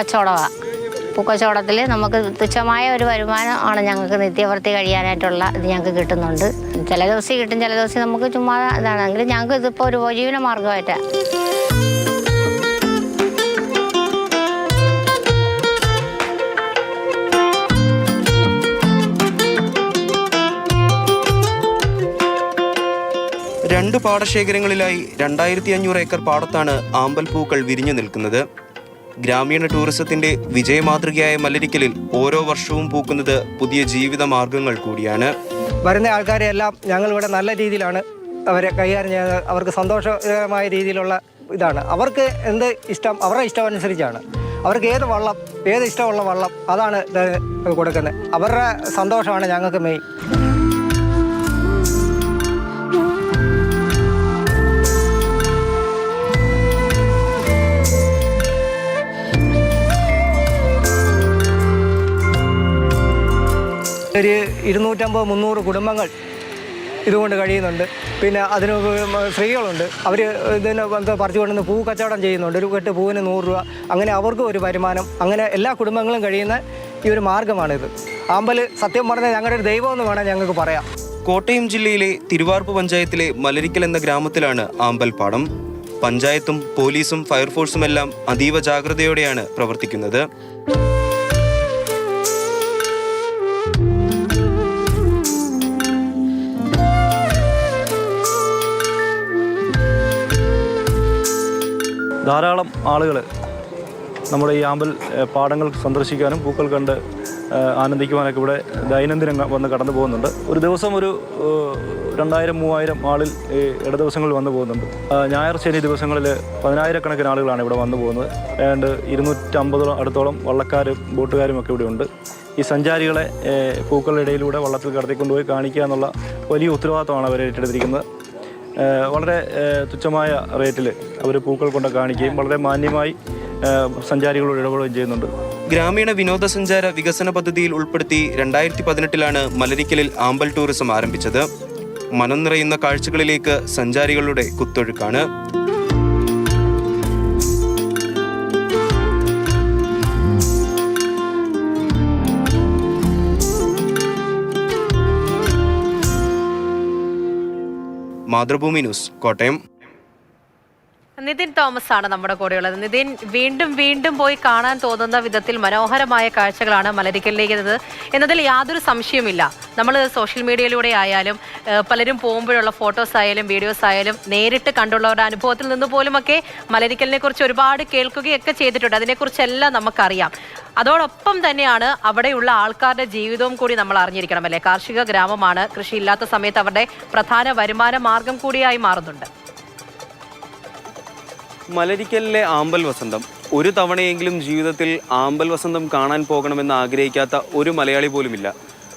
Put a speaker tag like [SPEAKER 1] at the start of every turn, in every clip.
[SPEAKER 1] പൂക്കച്ചവടമാണ്. പൂക്കച്ചവടത്തിൽ നമുക്ക് തുച്ഛമായ ഒരു വരുമാനമാണ് ഞങ്ങൾക്ക് നിത്യവൃത്തി കഴിയാനായിട്ടുള്ള ഇത് ഞങ്ങൾക്ക് കിട്ടുന്നുണ്ട്. ചില ദിവസം കിട്ടും, ചില ദിവസം നമുക്ക് ചുമ്മാ ഇതാണെങ്കിൽ ഞങ്ങൾക്ക് ഇതിപ്പോൾ ഒരു ഉപജീവന മാർഗമായിട്ടാണ്.
[SPEAKER 2] രണ്ട് പാടശേഖരങ്ങളിലായി 2500 ഏക്കർ പാടത്താണ് ആമ്പൽ പൂക്കൾ വിരിഞ്ഞു നിൽക്കുന്നത്. ഗ്രാമീണ ടൂറിസത്തിന്റെ വിജയമാതൃകയായ മല്ലരിക്കലിൽ ഓരോ വർഷവും പൂക്കുന്നത് പുതിയ ജീവിത മാർഗങ്ങൾ കൂടിയാണ്.
[SPEAKER 3] വരുന്ന ആൾക്കാരെല്ലാം ഞങ്ങളിവിടെ നല്ല രീതിയിലാണ് അവരെ കൈകാര്യം ചെയ്യുന്നത്. അവർക്ക് സന്തോഷകരമായ രീതിയിലുള്ള ഇതാണ്. അവർക്ക് എന്ത് ഇഷ്ടം അവരുടെ ഇഷ്ടം അനുസരിച്ചാണ്. അവർക്ക് ഏത് ഇഷ്ടമുള്ള വള്ളം അതാണ് കൊടുക്കുന്നത്. അവരുടെ സന്തോഷമാണ് ഞങ്ങൾക്ക് മെയിൻ. ഒരു 250-300 കുടുംബങ്ങൾ ഇതുകൊണ്ട് കഴിയുന്നുണ്ട്. പിന്നെ അതിന് സ്ത്രീകളുണ്ട്, അവർ ഇതിന് പറിച്ചു കൊണ്ടുവന്ന് പൂ കച്ചവടം ചെയ്യുന്നുണ്ട്. ഒരു കെട്ട് പൂവിന് 100 രൂപ. അങ്ങനെ അവർക്കും ഒരു വരുമാനം. അങ്ങനെ എല്ലാ കുടുംബങ്ങളും കഴിയുന്ന ഈ ഒരു മാർഗ്ഗമാണിത്. ആമ്പൽ സത്യം പറഞ്ഞാൽ ഞങ്ങളുടെ ഒരു ദൈവമെന്ന് വേണം ഞങ്ങൾക്ക് പറയാം.
[SPEAKER 2] കോട്ടയം ജില്ലയിലെ തിരുവാർപ്പ് പഞ്ചായത്തിലെ മല്ലരിക്കൽ എന്ന ഗ്രാമത്തിലാണ് ആമ്പൽപ്പാടം. പഞ്ചായത്തും പോലീസും ഫയർഫോഴ്സും എല്ലാം അതീവ ജാഗ്രതയോടെയാണ് പ്രവർത്തിക്കുന്നത്.
[SPEAKER 4] ധാരാളം ആളുകൾ നമ്മുടെ ഈ ആമ്പൽ പാടങ്ങൾ സന്ദർശിക്കാനും പൂക്കൾ കണ്ട് ആനന്ദിക്കുവാനൊക്കെ ഇവിടെ ദൈനംദിനം വന്ന് കടന്നു പോകുന്നുണ്ട്. ഒരു ദിവസം ഒരു 2000-3000 ആളിൽ ഇട ദിവസങ്ങളിൽ വന്നു പോകുന്നുണ്ട്. ഞായർ ശനി ദിവസങ്ങളിൽ 10,000-കണക്കിന് ആളുകളാണ് ഇവിടെ വന്നു പോകുന്നത്. ഏതാണ്ട് 250 അടുത്തോളം വള്ളക്കാരും ബോട്ടുകാരും ഒക്കെ ഇവിടെ ഉണ്ട്. ഈ സഞ്ചാരികളെ പൂക്കളുടെ ഇടയിലൂടെ വള്ളത്തിൽ കടത്തിക്കൊണ്ടുപോയി കാണിക്കുക എന്നുള്ള വലിയ ഉത്തരവാദിത്തമാണ് അവർ ഏറ്റെടുത്തിരിക്കുന്നത്. വളരെ തുച്ഛമായ റേറ്റിൽ അവർ പൂക്കൾ കൊണ്ട് കാണിക്കുകയും വളരെ മാന്യമായി സഞ്ചാരികളോട് ഇടപെടുകയും ചെയ്യുന്നുണ്ട്.
[SPEAKER 2] ഗ്രാമീണ വിനോദസഞ്ചാര വികസന പദ്ധതിയിൽ ഉൾപ്പെടുത്തി 2018 മല്ലരിക്കലിൽ ആമ്പൽ ടൂറിസം ആരംഭിച്ചത്. മനം നിറയുന്ന കാഴ്ചകളിലേക്ക് സഞ്ചാരികളുടെ കുത്തൊഴുക്കാണ്. മാതൃഭൂമി ന്യൂസ്, കോട്ടയം.
[SPEAKER 5] നിതിൻ തോമസ് ആണ് നമ്മുടെ കൂടെയുള്ളത്. നിതിൻ, വീണ്ടും പോയി കാണാൻ തോന്നുന്ന വിധത്തിൽ മനോഹരമായ കാഴ്ചകളാണ് മല്ലരിക്കലിലേക്ക് എന്നതിൽ യാതൊരു സംശയവുമില്ല. നമ്മൾ സോഷ്യൽ മീഡിയയിലൂടെ ആയാലും പലരും പോകുമ്പോഴുള്ള ഫോട്ടോസ് ആയാലും വീഡിയോസ് ആയാലും നേരിട്ട് കണ്ടുള്ളവരുടെ അനുഭവത്തിൽ നിന്ന് പോലുമൊക്കെ മല്ലരിക്കലിനെ കുറിച്ച് ഒരുപാട് കേൾക്കുകയൊക്കെ ചെയ്തിട്ടുണ്ട്. അതിനെക്കുറിച്ചെല്ലാം നമുക്കറിയാം. അതോടൊപ്പം തന്നെയാണ് അവിടെയുള്ള ആൾക്കാരുടെ ജീവിതവും കൂടി നമ്മൾ അറിഞ്ഞിരിക്കണം, അല്ലേ? കാർഷിക ഗ്രാമമാണ്. കൃഷിയില്ലാത്ത സമയത്ത് അവരുടെ പ്രധാന വരുമാന മാർഗം കൂടിയായി മാറുന്നുണ്ട്.
[SPEAKER 2] മല്ലരിക്കലിലെ ആമ്പൽ വസന്തം ഒരു തവണയെങ്കിലും ജീവിതത്തിൽ ആമ്പൽ വസന്തം കാണാൻ പോകണമെന്ന് ആഗ്രഹിക്കാത്ത ഒരു മലയാളി പോലുമില്ല.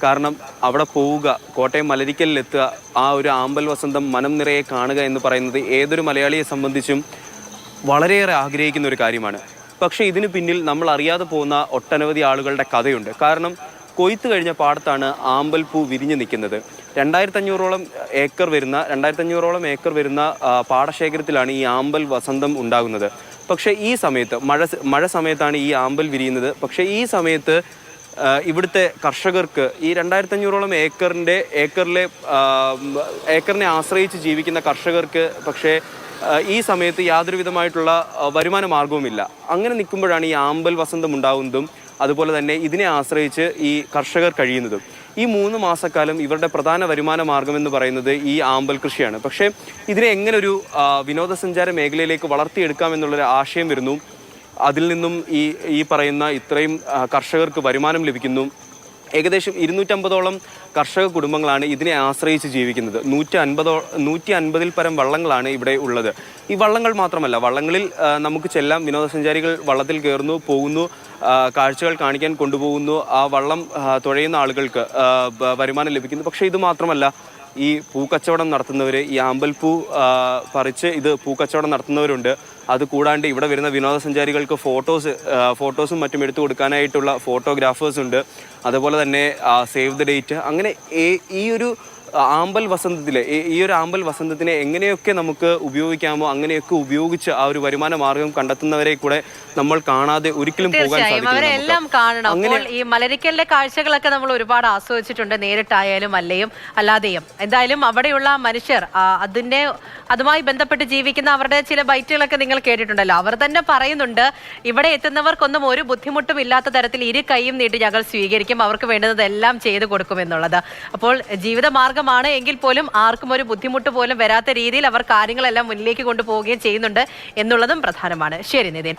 [SPEAKER 2] കാരണം അവിടെ പോവുക, കോട്ടയം മല്ലരിക്കലിലെത്തുക, ആ ഒരു ആമ്പൽ വസന്തം മനം നിറയെ കാണുക എന്ന് പറയുന്നത് ഏതൊരു മലയാളിയെ സംബന്ധിച്ചും വളരെയേറെ ആഗ്രഹിക്കുന്ന ഒരു കാര്യമാണ്. പക്ഷേ ഇതിനു പിന്നിൽ നമ്മൾ അറിയാതെ പോകുന്ന ഒട്ടനവധി ആളുകളുടെ കഥയുണ്ട്. കാരണം കൊയ്ത്ത് കഴിഞ്ഞ പാടത്താണ് ആമ്പൽ പൂ വിരിഞ്ഞു നിൽക്കുന്നത്. 2500ഓളം ഏക്കർ വരുന്ന പാടശേഖരത്തിലാണ് ഈ ആമ്പൽ വസന്തം ഉണ്ടാകുന്നത്. പക്ഷേ ഈ സമയത്ത് മഴ സമയത്താണ് ഈ ആമ്പൽ വിരിയുന്നത്. പക്ഷേ ഈ സമയത്ത് ഇവിടുത്തെ കർഷകർക്ക് ഈ 2500ഓളം ഏക്കറിനെ ആശ്രയിച്ച് ജീവിക്കുന്ന കർഷകർക്ക് പക്ഷേ ഈ സമയത്ത് യാതൊരു വിധമായിട്ടുള്ള വരുമാന മാർഗവുമില്ല. അങ്ങനെ നിൽക്കുമ്പോഴാണ് ഈ ആമ്പൽ വസന്തം ഉണ്ടാകുന്നതും അതുപോലെ തന്നെ ഇതിനെ ആശ്രയിച്ച് ഈ കർഷകർ കഴിയുന്നതും. ഈ 3 മാസക്കാലം ഇവരുടെ പ്രധാന വരുമാന മാർഗമെന്ന് പറയുന്നത് ഈ ആമ്പൽ കൃഷിയാണ്. പക്ഷേ ഇതിനെ എങ്ങനെ ഒരു വിനോദസഞ്ചാര മേഖലയിലേക്ക് വളർത്തിയെടുക്കാമെന്നുള്ളൊരു ആശയം വരുന്നു. അതിൽ നിന്നും ഈ പറയുന്ന ഇത്രയും കർഷകർക്ക് വരുമാനം ലഭിക്കുന്നു. ഏകദേശം 250ഓളം കർഷക കുടുംബങ്ങളാണ് ഇതിനെ ആശ്രയിച്ച് ജീവിക്കുന്നത്. 150-ൽ പരം വള്ളങ്ങളാണ് ഇവിടെ ഉള്ളത്. ഈ വള്ളങ്ങൾ മാത്രമല്ല, വള്ളങ്ങളിൽ നമുക്ക് ചെല്ലാം. വിനോദസഞ്ചാരികൾ വള്ളത്തിൽ കയറുന്നു, പോകുന്നു, കാഴ്ചകൾ കാണിക്കാൻ കൊണ്ടുപോകുന്നു. ആ വള്ളം തുഴയുന്ന ആളുകൾക്ക് വരുമാനം ലഭിക്കുന്നു. പക്ഷേ ഇത് മാത്രമല്ല, ഈ പൂക്കച്ചവടം നടത്തുന്നവർ, ഈ ആമ്പൽപ്പൂ പറിച്ച് ഇത് പൂക്കച്ചവടം നടത്തുന്നവരുണ്ട്. അതുകൂടാണ്ട് ഇവിടെ വരുന്ന വിനോദസഞ്ചാരികൾക്ക് ഫോട്ടോസും മറ്റും എടുത്തു കൊടുക്കാനായിട്ടുള്ള ഫോട്ടോഗ്രാഫേഴ്സ് ഉണ്ട്. അതുപോലെ തന്നെ സേവ് ദ ഡേറ്റ്, അങ്ങനെ ഈ ഒരു ആമ്പൽ വസന്തത്തിലെ ഈ ഒരു ആമ്പൽ വസന്തത്തിനെ എങ്ങനെയൊക്കെ നമുക്ക് ഉപയോഗിക്കാമോ അങ്ങനെയൊക്കെ ഉപയോഗിച്ച് ആ ഒരു വരുമാന മാർഗം കണ്ടെത്തുന്നവരെ കൂടെ നമ്മൾ കാണാതെ ഒരിക്കലും പോകാൻ
[SPEAKER 5] തീർച്ചയായും അവരെല്ലാം കാണണം. അപ്പോൾ ഈ മലരിക്കലിന്റെ കാഴ്ചകളൊക്കെ നമ്മൾ ഒരുപാട് ആസ്വദിച്ചിട്ടുണ്ട്, നേരിട്ടായാലും അല്ലയും അല്ലാതെയും. എന്തായാലും അവിടെയുള്ള മനുഷ്യർ അതുമായി ബന്ധപ്പെട്ട് ജീവിക്കുന്ന അവരുടെ ചില ബൈറ്റുകളൊക്കെ നിങ്ങൾ കേട്ടിട്ടുണ്ടല്ലോ. അവർ തന്നെ പറയുന്നുണ്ട്, ഇവിടെ എത്തുന്നവർക്കൊന്നും ഒരു ബുദ്ധിമുട്ടും ഇല്ലാത്ത തരത്തിൽ ഇരു കൈയും നീട്ടി ഞങ്ങൾ സ്വീകരിക്കും, അവർക്ക് വേണ്ടുന്നതെല്ലാം ചെയ്തു കൊടുക്കുമെന്നുള്ളത്. അപ്പോൾ ജീവിതമാർഗമാണ് എങ്കിൽ പോലും ആർക്കും ഒരു ബുദ്ധിമുട്ട് പോലും വരാത്ത രീതിയിൽ അവർ കാര്യങ്ങളെല്ലാം മുന്നിലേക്ക് കൊണ്ടുപോവുകയും ചെയ്യുന്നുണ്ട് എന്നുള്ളതും പ്രധാനമാണ്. ശരി നിതിൻ.